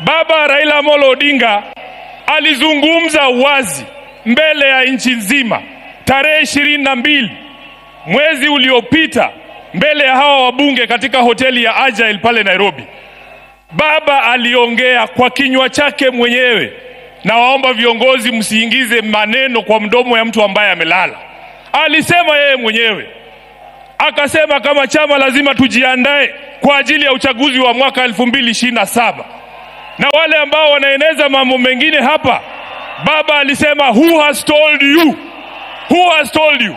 Baba Raila Odinga alizungumza wazi mbele ya nchi nzima tarehe 22 mwezi uliopita mbele ya hawa wabunge katika hoteli ya Agile pale Nairobi. Baba aliongea kwa kinywa chake mwenyewe, na waomba viongozi msiingize maneno kwa mdomo ya mtu ambaye amelala. Alisema yeye mwenyewe, akasema kama chama lazima tujiandae kwa ajili ya uchaguzi wa mwaka 2027. Na wale ambao wanaeneza mambo mengine hapa, baba alisema who has told you? Who has told you?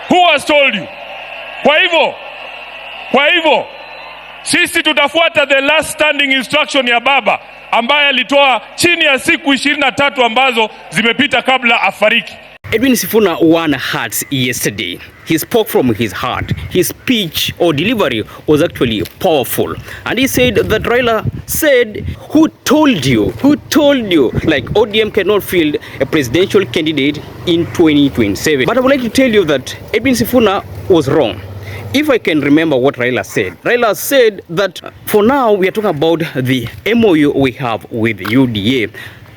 Who has told you? Kwa hivyo sisi tutafuata the last standing instruction ya baba ambaye alitoa chini ya siku 23 ambazo zimepita kabla afariki. Edwin Sifuna won hearts yesterday. He spoke from his heart. His speech or delivery was actually powerful. And he said that Raila said, who told you? Who told you? Like ODM cannot field a presidential candidate in 2027. But I would like to tell you that Edwin Sifuna was wrong. If I can remember what Raila said that for now we are talking about the MOU we have with UDA.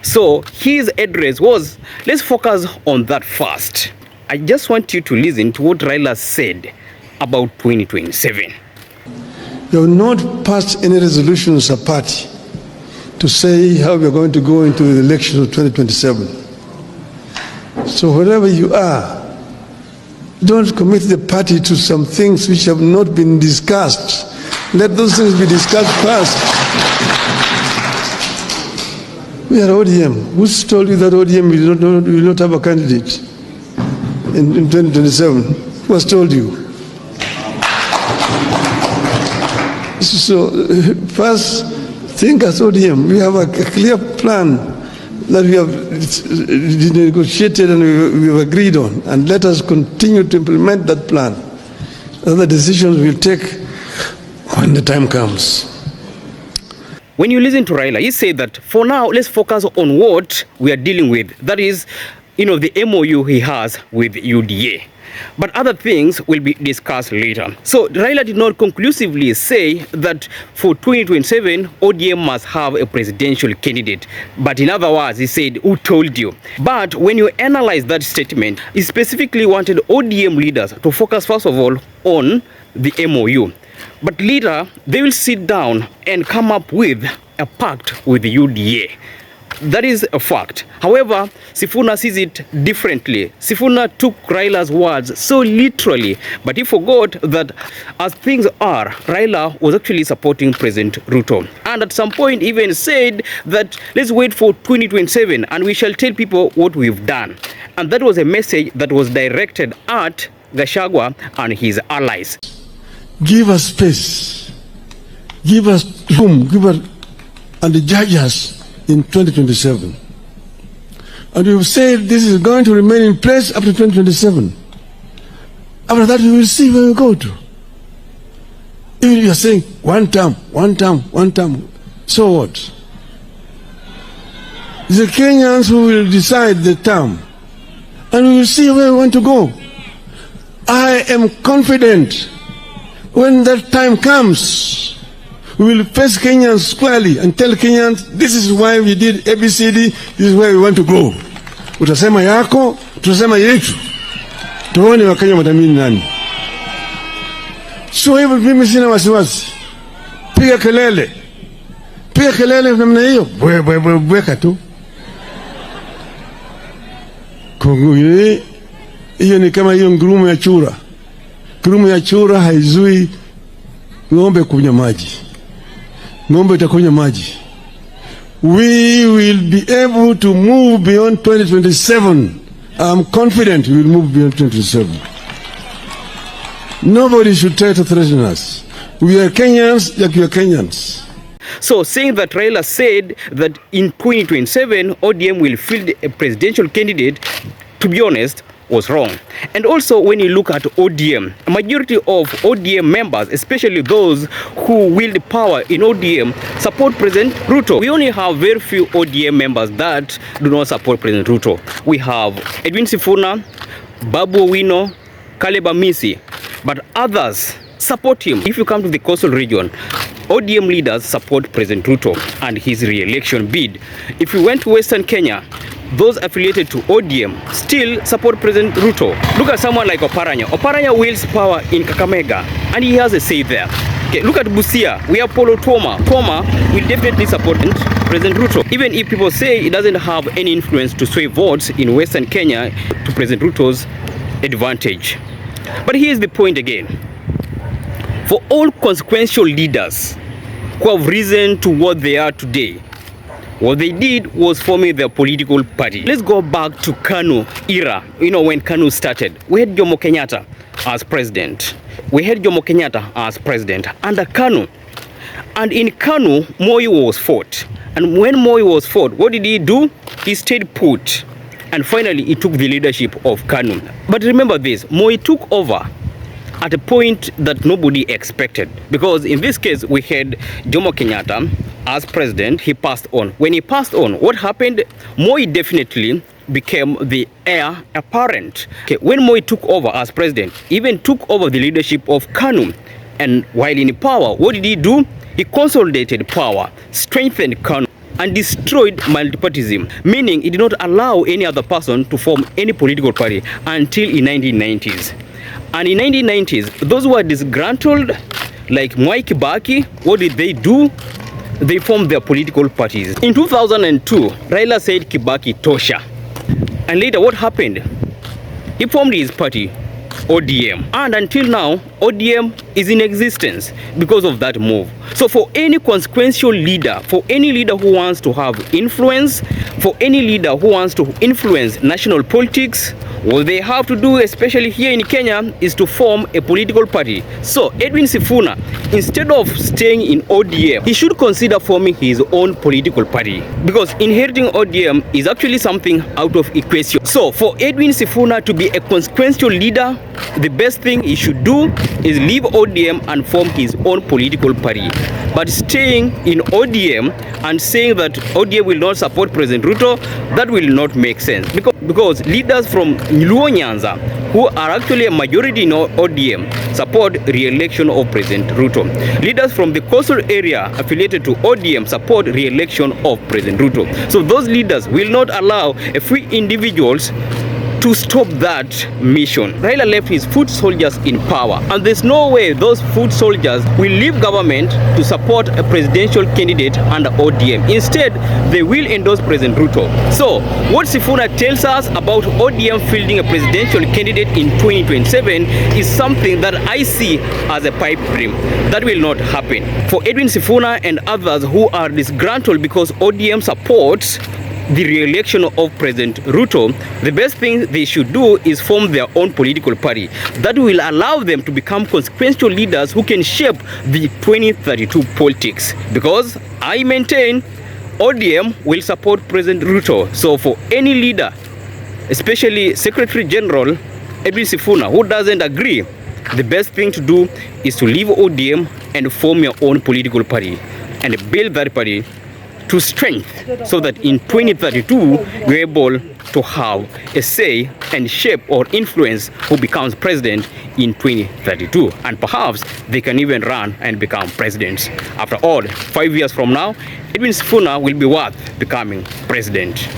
So his address was, let's focus on that first. I just want you to listen to what Raila said about 2027. You have not passed any resolution as a party to say how we are going to go into the election of 2027. So wherever you are, don't commit the party to some things which have not been discussed. Let those things be discussed first. We are ODM. Who's told you that ODM will not have a candidate in 2027? Who has told you? So first, think as ODM. We have a clear plan that we have negotiated and we have agreed on, and let us continue to implement that plan. Other decisions we'll take when the time comes. When you listen to Raila, he said that for now, let's focus on what we are dealing with. That is, the MOU he has with UDA. But other things will be discussed later. So Raila did not conclusively say that for 2027, ODM must have a presidential candidate. But in other words, he said, who told you? But when you analyze that statement, he specifically wanted ODM leaders to focus first of all on the MOU. But later, they will sit down and come up with a pact with the UDA. That is a fact. However, Sifuna sees it differently. Sifuna took Raila's words so literally, but he forgot that as things are, Raila was actually supporting President Ruto. And at some point even said that let's wait for 2027 and we shall tell people what we've done. And that was a message that was directed at Gachagua and his allies. Give us space, give us room, and judge us in 2027. And we've said this is going to remain in place up to 2027. After that, we will see where we go to. Even if you are saying one term, so what? It's the Kenyans who will decide the term, and we will see where we want to go. I am confident when that time comes, we will face Kenyans squarely and tell Kenyans, this is why we did ABCD, this is where we want to go. Utasema yako, tutasema yetu. Tuone Wakenya watamini nani. So hivyo mimi sina wasiwasi. Piga kelele namna hiyo. Bweka tu. Kunguni, hiyo ni kama hiyo ngurumo ya chura. Ngurumo ya chura haizui ng'ombe kunywa maji. Ng'ombe itakunywa maji. We will be able to move beyond 2027. I'm confident we will move beyond 2027. Nobody should try to threaten us. We are Kenyans like we are Kenyans. So saying that Raila said that in 2027 ODM will field a presidential candidate, to be honest, was wrong. And also when you look at ODM, a majority of ODM members, especially those who wield power in ODM, support President Ruto. We only have very few ODM members that do not support President Ruto. We have Edwin Sifuna, Babu Owino, Caleb Amisi, but others support him. If you come to the coastal region, ODM leaders support President Ruto and his re-election bid. If you went to Western Kenya, those affiliated to ODM still support President Ruto. Look at someone like Oparanya. Oparanya wields power in Kakamega, and he has a say there. Okay, look at Busia. We have Polo Toma. Toma will definitely support President Ruto, even if people say it doesn't have any influence to sway votes in Western Kenya to President Ruto's advantage. But here's the point again. For all consequential leaders who have risen to what they are today, what they did was forming their political party. Let's go back to KANU era, when KANU started. We had Jomo Kenyatta as president. Under KANU. And in KANU, Moi was fought. And when Moi was fought, what did he do? He stayed put. And finally, he took the leadership of KANU. But remember this, Moi took over at a point that nobody expected. Because in this case, we had Jomo Kenyatta as president. He passed on. When he passed on, what happened? Moi definitely became the heir apparent. Okay, when Moi took over as president, he even took over the leadership of KANU. And while in power, what did he do? He consolidated power, strengthened KANU, and destroyed multipartyism, meaning he did not allow any other person to form any political party until in 1990s. And in 1990s, those who were disgruntled, like Mwai Kibaki, what did they do? They formed their political parties. In 2002, Raila said Kibaki tosha. And later, what happened? He formed his party, ODM. And until now, ODM is in existence because of that move. So for any consequential leader, for any leader who wants to have influence, for any leader who wants to influence national politics, what they have to do, especially here in Kenya, is to form a political party. So Edwin Sifuna, instead of staying in ODM, he should consider forming his own political party, because inheriting ODM is actually something out of equation. So for Edwin Sifuna to be a consequential leader, the best thing he should do is leave ODM and form his own political party. But staying in ODM and saying that ODM will not support President Ruto, that will not make sense. Because leaders from Luo Nyanza, who are actually a majority in ODM, support re-election of President Ruto. Leaders from the coastal area affiliated to ODM support re-election of President Ruto. So those leaders will not allow a few individuals to stop that mission. Raila left his foot soldiers in power, and there's no way those foot soldiers will leave government to support a presidential candidate under ODM. Instead, they will endorse President Ruto. So, what Sifuna tells us about ODM fielding a presidential candidate in 2027 is something that I see as a pipe dream. That will not happen. For Edwin Sifuna and others who are disgruntled because ODM supports the re-election of President Ruto, the best thing they should do is form their own political party that will allow them to become consequential leaders who can shape the 2032 politics. Because I maintain ODM will support President Ruto. So for any leader, especially Secretary General Edwin Sifuna, who doesn't agree, the best thing to do is to leave ODM and form your own political party and build that party to strength, so that in 2032 you're able to have a say and shape or influence who becomes president in 2032, and perhaps they can even run and become presidents. After all, 5 years from now, Edwin Sifuna will be worth becoming president.